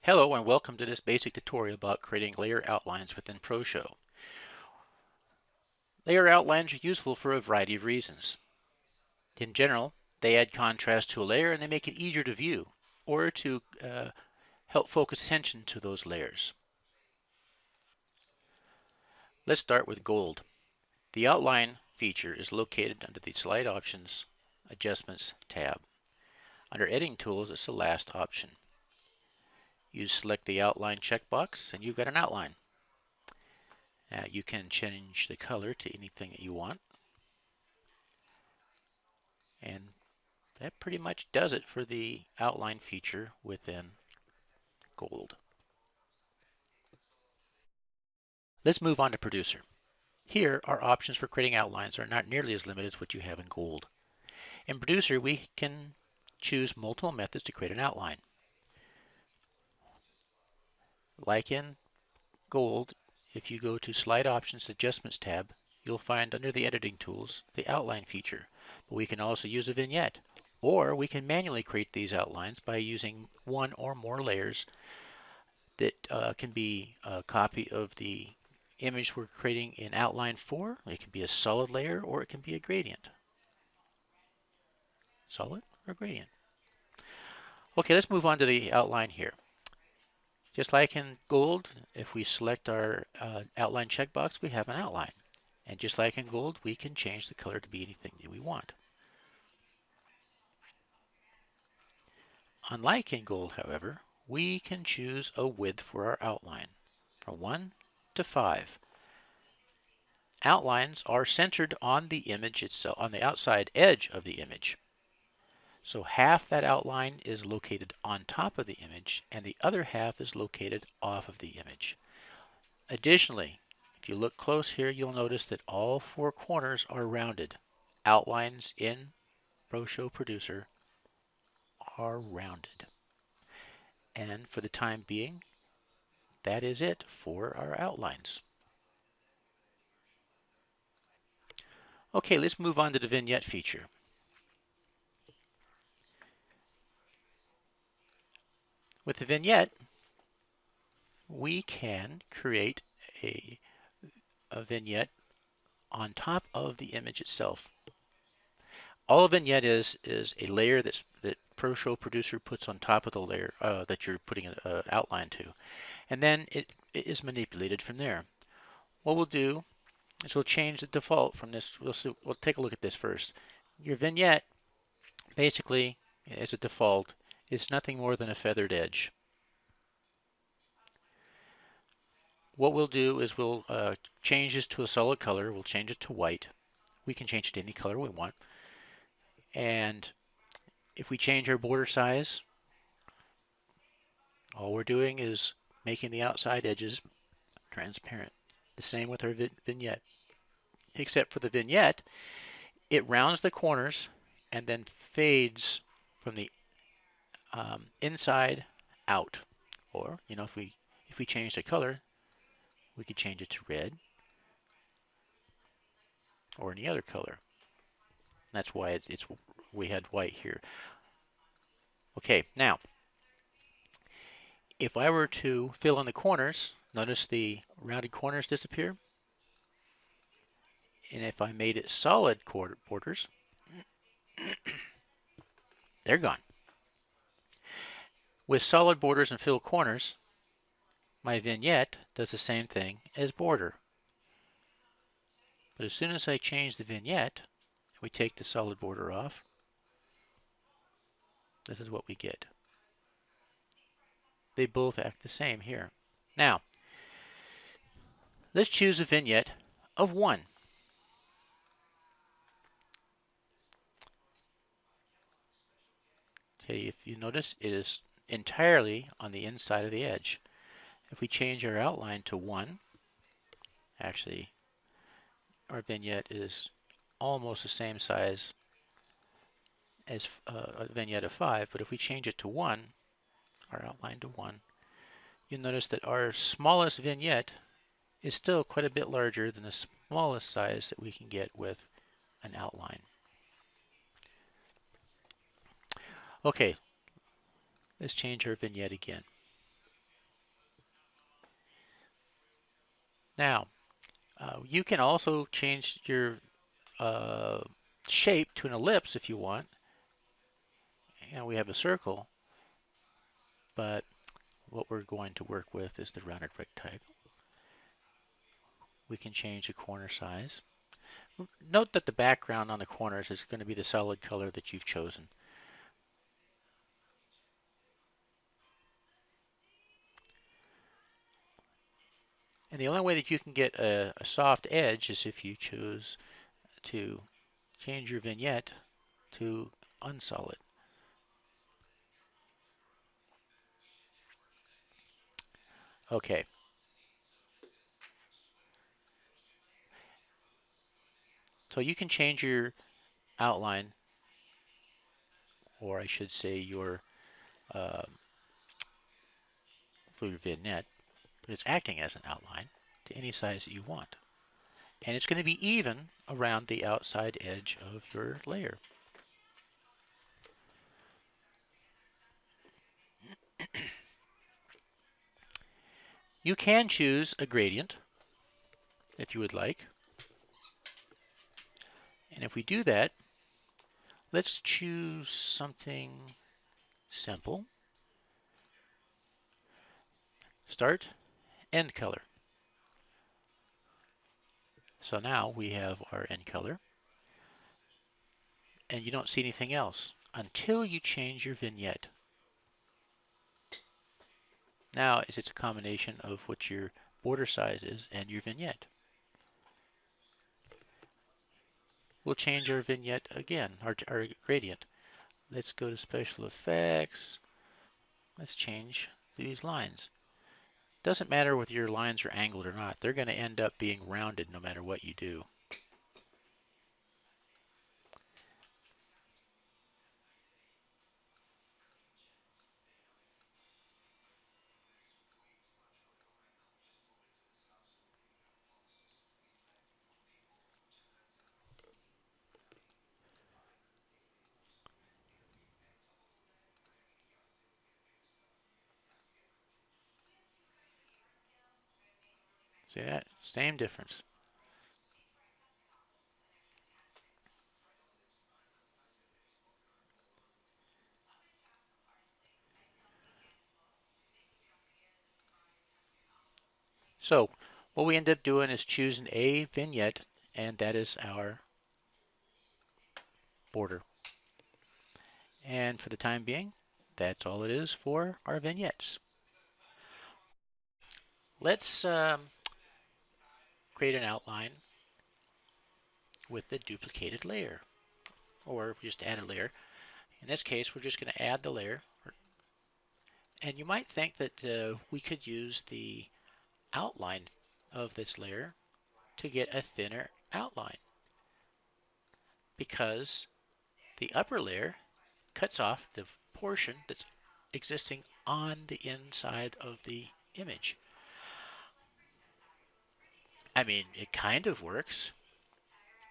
Hello and welcome to this basic tutorial about creating layer outlines within ProShow. Layer outlines are useful for a variety of reasons. In general, they add contrast to a layer and they make it easier to view or to help focus attention to those layers. Let's start with gold. The outline feature is located under the Slide Options Adjustments tab. Under Editing Tools, it's the last option. You select the outline checkbox and you've got an outline. Now you can change the color to anything that you want. And that pretty much does it for the outline feature within Gold. Let's move on to Producer. Here, our options for creating outlines are not nearly as limited as what you have in Gold. In Producer, we can choose multiple methods to create an outline. Like in Gold, if you go to Slide Options Adjustments tab, you'll find under the Editing Tools the Outline feature. But we can also use a vignette, or we can manually create these outlines by using one or more layers that can be a copy of the image we're creating in Outline 4. It can be a solid layer or it can be a gradient. Solid or gradient. Okay, let's move on to the outline here. Just like in Gold, if we select our outline checkbox, we have an outline. And just like in Gold, we can change the color to be anything that we want. Unlike in Gold, however, we can choose a width for our outline from 1 to 5. Outlines are centered on the image itself, on the outside edge of the image. So half that outline is located on top of the image and the other half is located off of the image. Additionally, if you look close here, you'll notice that all 4 corners are rounded. Outlines in ProShow Producer are rounded. And for the time being, that is it for our outlines. Okay, let's move on to the vignette feature. With the vignette, we can create a vignette on top of the image itself. All a vignette is a layer that ProShow Producer puts on top of the layer that you're putting an outline to. And then it is manipulated from there. What we'll do is we'll change the default from this. We'll take a look at this first. Your vignette, basically, as a default, is nothing more than a feathered edge. What we'll do is we'll change this to a solid color. We'll change it to white. We can change it to any color we want. And if we change our border size, all we're doing is making the outside edges transparent. The same with our vignette. Except for the vignette, it rounds the corners and then fades from the inside out. Or, you know, if we change the color, we could change it to red or any other color. That's why we had white here. Okay, now if I were to fill in the corners, notice the rounded corners disappear. And if I made it solid borders, they're gone. With solid borders and filled corners, my vignette does the same thing as border. But as soon as I change the vignette, we take the solid border off, this is what we get. They both act the same here. Now, let's choose a vignette of 1. Okay, if you notice, it is entirely on the inside of the edge. If we change our outline to 1, actually, our vignette is almost the same size as a vignette of 5, but if we change it to 1, our outline to 1, you'll notice that our smallest vignette is still quite a bit larger than the smallest size that we can get with an outline. Okay, let's change our vignette again. Now, you can also change your shape to an ellipse if you want. And we have a circle, but what we're going to work with is the rounded rectangle. We can change the corner size. Note that the background on the corners is going to be the solid color that you've chosen. And the only way that you can get a soft edge is if you choose to change your vignette to unsolid. Okay. So you can change your outline, or I should say your for your vignette. It's acting as an outline to any size that you want. And it's going to be even around the outside edge of your layer. You can choose a gradient if you would like. And if we do that, let's choose something simple. Start, end color. So now we have our end color. And you don't see anything else until you change your vignette. Now it's a combination of what your border size is and your vignette. We'll change our vignette again, our gradient. Let's go to special effects. Let's change these lines. Doesn't matter whether your lines are angled or not. They're going to end up being rounded no matter what you do. See that? Same difference. So what we end up doing is choosing a vignette, and that is our border. And for the time being, that's all it is for our vignettes. Let's create an outline with the duplicated layer, or just add a layer. In this case, we're just going to add the layer. And you might think that we could use the outline of this layer to get a thinner outline, because the upper layer cuts off the portion that's existing on the inside of the image. I mean, it kind of works,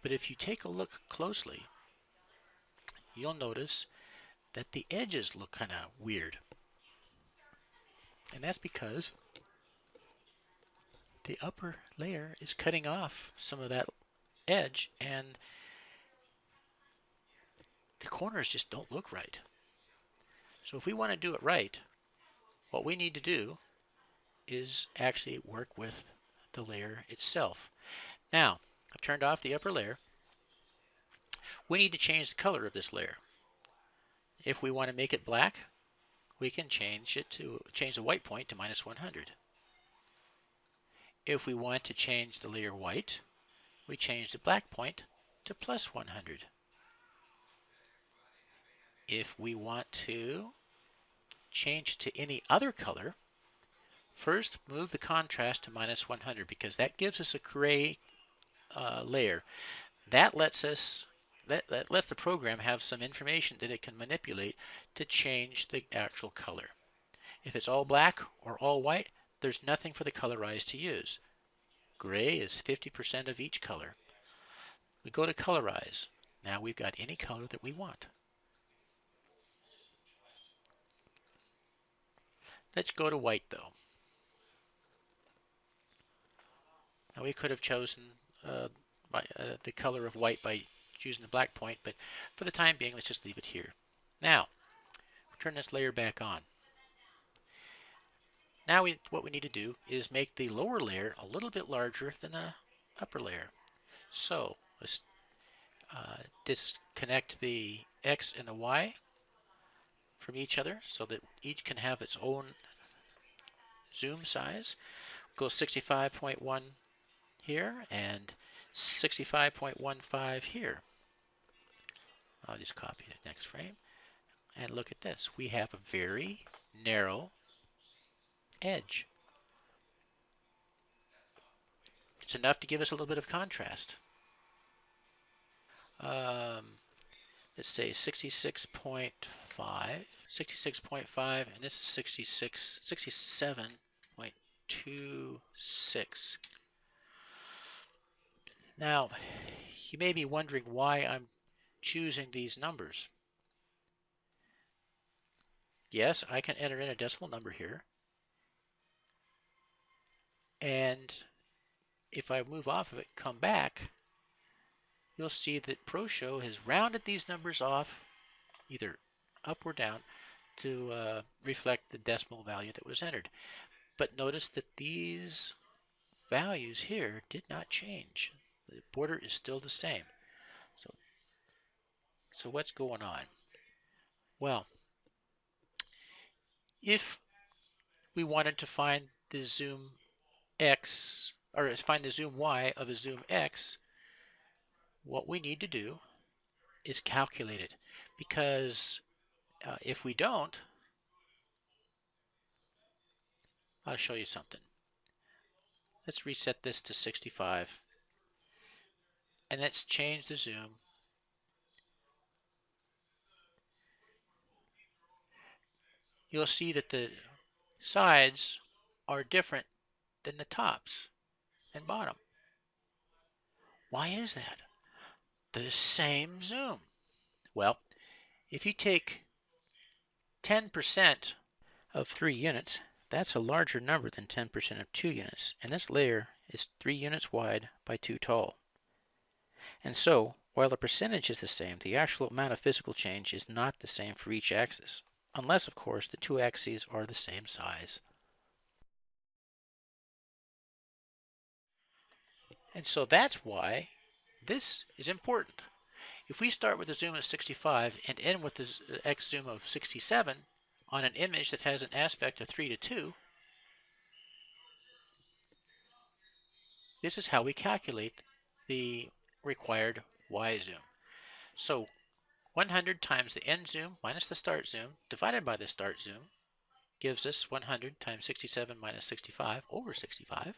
but if you take a look closely, you'll notice that the edges look kind of weird. And that's because the upper layer is cutting off some of that edge, and the corners just don't look right. So if we want to do it right, what we need to do is actually work with the layer itself. Now, I've turned off the upper layer. We need to change the color of this layer. If we want to make it black, we can change the white point to -100. If we want to change the layer white, we change the black point to +100. If we want to change it to any other color, first move the contrast to -100, because that gives us a gray layer. That lets the program have some information that it can manipulate to change the actual color. If it's all black or all white, there's nothing for the colorize to use. Gray is 50% of each color. We go to colorize. Now we've got any color that we want. Let's go to white though. Now we could have chosen the color of white by choosing the black point, but for the time being, let's just leave it here. Now, turn this layer back on. Now what we need to do is make the lower layer a little bit larger than the upper layer. So let's disconnect the X and the Y from each other so that each can have its own zoom size. Go 65.1 here and 65.15 here. I'll just copy the next frame. And look at this. We have a very narrow edge. It's enough to give us a little bit of contrast. Let's say 66.5, 66.5, and this is 67.26. Now, you may be wondering why I'm choosing these numbers. Yes, I can enter in a decimal number here. And if I move off of it, come back, you'll see that ProShow has rounded these numbers off, either up or down, to reflect the decimal value that was entered. But notice that these values here did not change. The border is still the same. So what's going on? Well, if we wanted to find the zoom X, or find the zoom Y of a zoom X, what we need to do is calculate it, because if we don't, I'll show you something. Let's reset this to 65, and let's change the zoom. You'll see that the sides are different than the tops and bottom. Why is that? The same zoom. Well, if you take 10% of 3 units, that's a larger number than 10% of 2 units, and this layer is 3 units wide by 2 tall. And so, while the percentage is the same, the actual amount of physical change is not the same for each axis, unless, of course, the two axes are the same size. And so that's why this is important. If we start with a zoom of 65 and end with the X zoom of 67 on an image that has an aspect of 3:2, this is how we calculate the required Y zoom. So 100 times the end zoom minus the start zoom divided by the start zoom gives us 100 times 67 minus 65 over 65,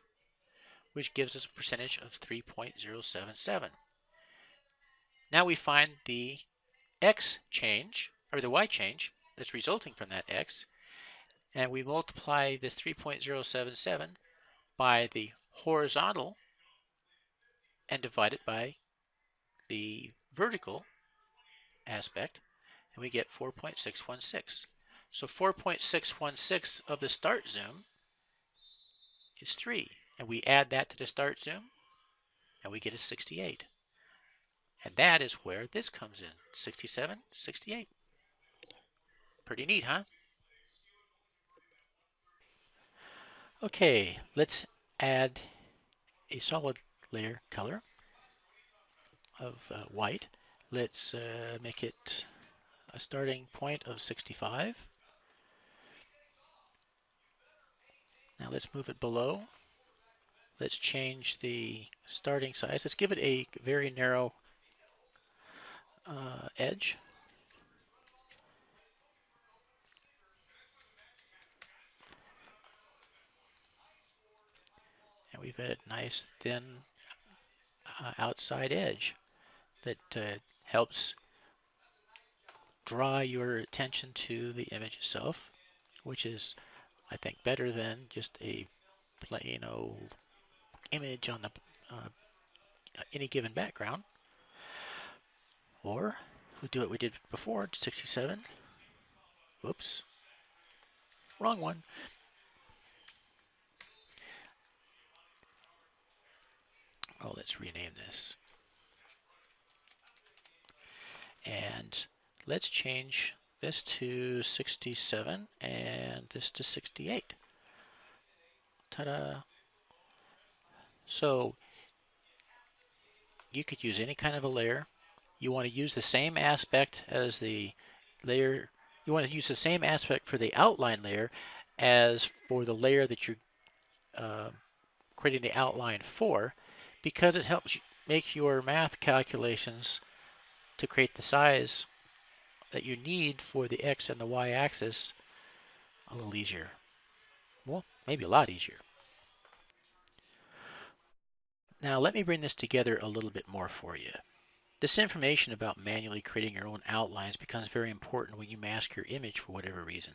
which gives us a percentage of 3.077. Now we find the X change, or the Y change, that's resulting from that X, and we multiply this 3.077 by the horizontal and divide it by the vertical aspect, and we get 4.616. So 4.616 of the start zoom is 3, and we add that to the start zoom, and we get a 68. And that is where this comes in, 67, 68. Pretty neat, huh? Okay, let's add a solid layer color of white. Let's make it a starting point of 65. Now let's move it below. Let's change the starting size. Let's give it a very narrow edge. And we've got a nice thin outside edge that helps draw your attention to the image itself, which is, I think, better than just a plain old image on the any given background. Or we'll do what we did before, 67. Whoops, wrong one. Oh, let's rename this. And let's change this to 67 and this to 68. Ta-da! So you could use any kind of a layer. You want to use the same aspect as the layer. You want to use the same aspect for the outline layer as for the layer that you're creating the outline for, because it helps you make your math calculations to create the size that you need for the X and the Y axis a little easier. Well, maybe a lot easier. Now let me bring this together a little bit more for you. This information about manually creating your own outlines becomes very important when you mask your image for whatever reason.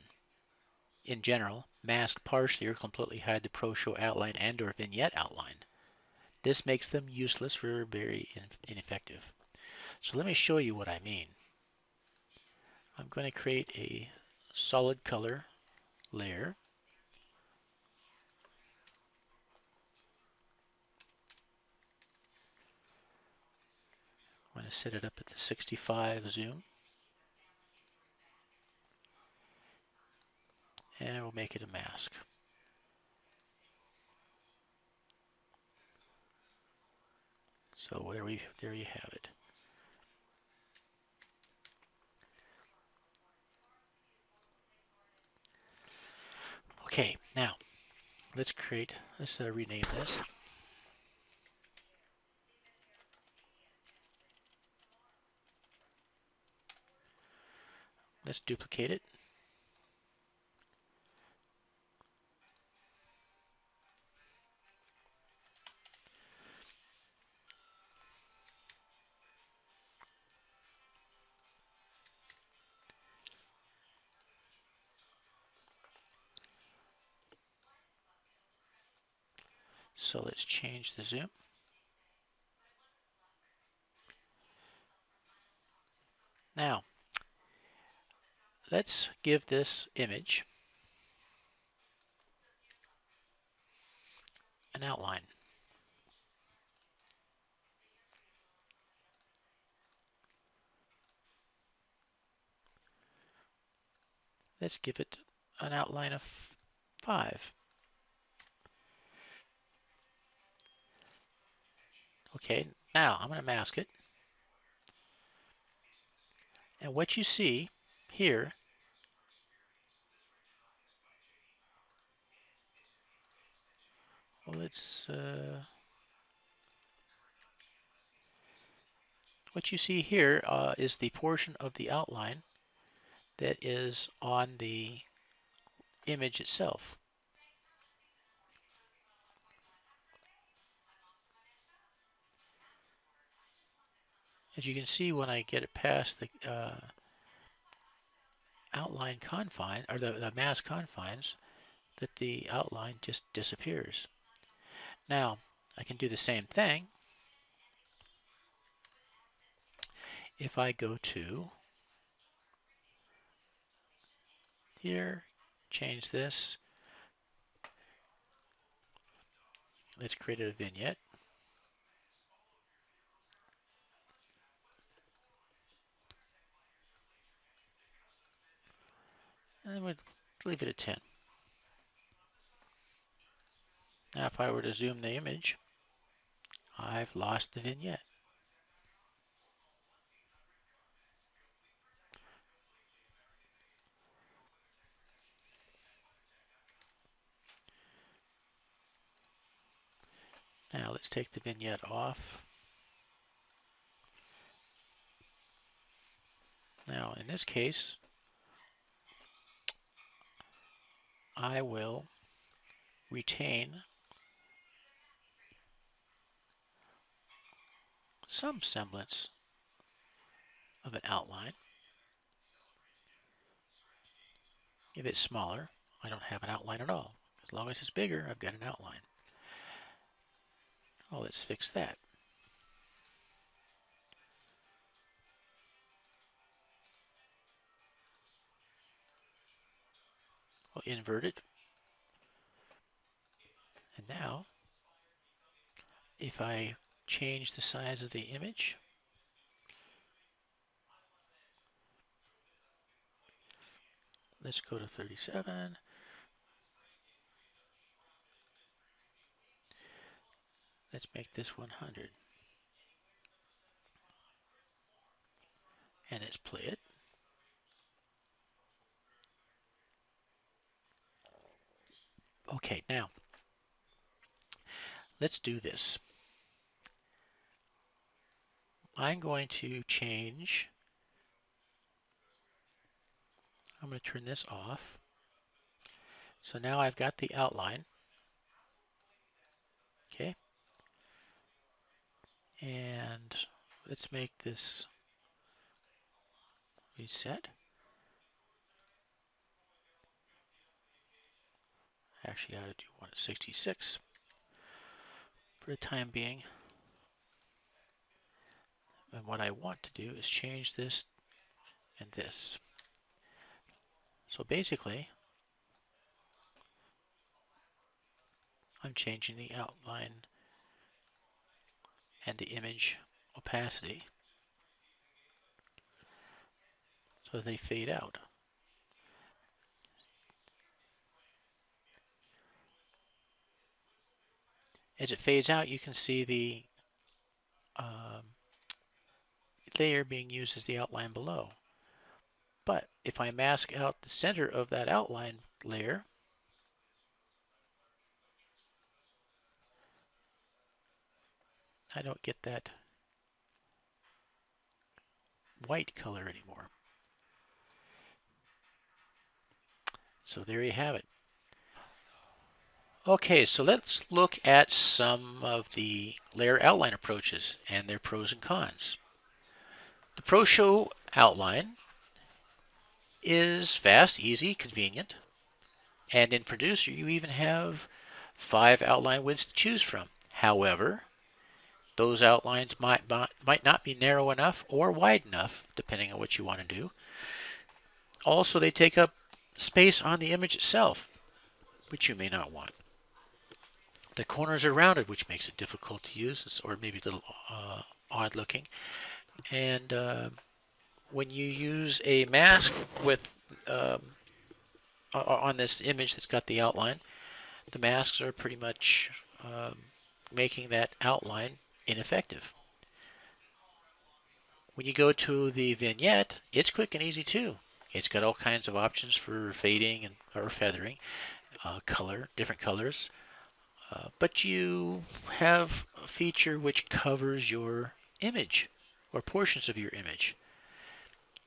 In general, mask partially or completely hide the ProShow outline and or vignette outline. This makes them useless or very ineffective. So let me show you what I mean. I'm going to create a solid color layer. I'm going to set it up at the 65 zoom. And we'll make it a mask. So there you have it. Okay, now let's rename this. Let's duplicate it. So let's change the zoom. Now, let's give this image an outline. Let's give it an outline of 5. Okay, now I'm going to mask it. And what you see here what you see here is the portion of the outline that is on the image itself. As you can see, when I get it past the outline confine, or the mask confines, that the outline just disappears. Now, I can do the same thing if I go to here, change this. Let's create a vignette. And we'll leave it at 10. Now if I were to zoom the image, I've lost the vignette. Now let's take the vignette off. Now in this case, I will retain some semblance of an outline. If it's smaller, I don't have an outline at all. As long as it's bigger, I've got an outline. Oh, let's fix that. We'll invert it. And now, if I change the size of the image. Let's go to 37. Let's make this 100. And let's play it. Okay, now let's do this. I'm going to change. I'm going to turn this off. So now I've got the outline. Okay. And let's make this reset. Actually, I do want it 66 for the time being. And what I want to do is change this and this. So basically, I'm changing the outline and the image opacity so they fade out. As it fades out, you can see the layer being used as the outline below. But if I mask out the center of that outline layer, I don't get that white color anymore. So there you have it. Okay, so let's look at some of the layer outline approaches and their pros and cons. The ProShow Outline is fast, easy, convenient, and in Producer you even have 5 outline widths to choose from. However, those outlines might not be narrow enough or wide enough, depending on what you want to do. Also, they take up space on the image itself, which you may not want. The corners are rounded, which makes it difficult to use, or maybe a little odd looking. And when you use a mask with on this image that's got the outline, the masks are pretty much making that outline ineffective. When you go to the vignette, it's quick and easy too. It's got all kinds of options for fading and or feathering, color, different colors. But you have a feature which covers your image or portions of your image.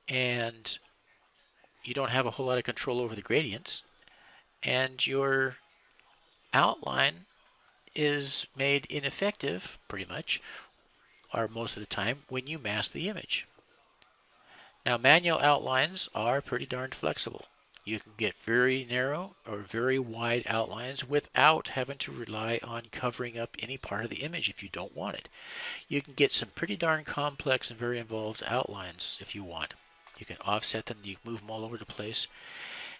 And you don't have a whole lot of control over the gradients. And your outline is made ineffective, pretty much, or most of the time, when you mask the image. Now, manual outlines are pretty darn flexible. You can get very narrow or very wide outlines without having to rely on covering up any part of the image if you don't want it. You can get some pretty darn complex and very involved outlines if you want. You can offset them, you can move them all over the place.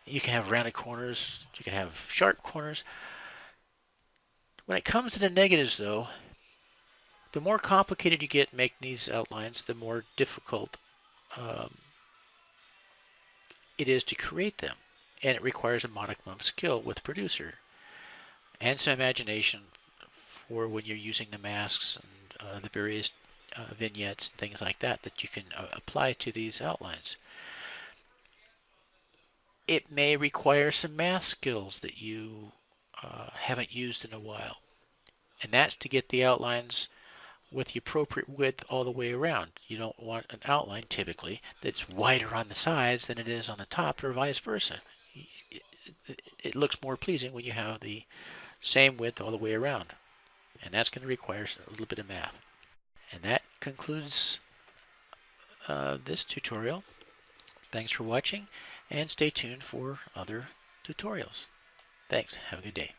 You can have rounded corners, you can have sharp corners. When it comes to the negatives though, the more complicated you get making these outlines, the more difficult it is to create them. And it requires a modicum of skill with Producer and some imagination for when you're using the masks and the various vignettes and things like that that you can apply to these outlines. It may require some math skills that you haven't used in a while. And that's to get the outlines with the appropriate width all the way around. You don't want an outline typically that's wider on the sides than it is on the top or vice versa. It looks more pleasing when you have the same width all the way around. And that's going to require a little bit of math. And that concludes this tutorial. Thanks for watching and stay tuned for other tutorials. Thanks. Have a good day.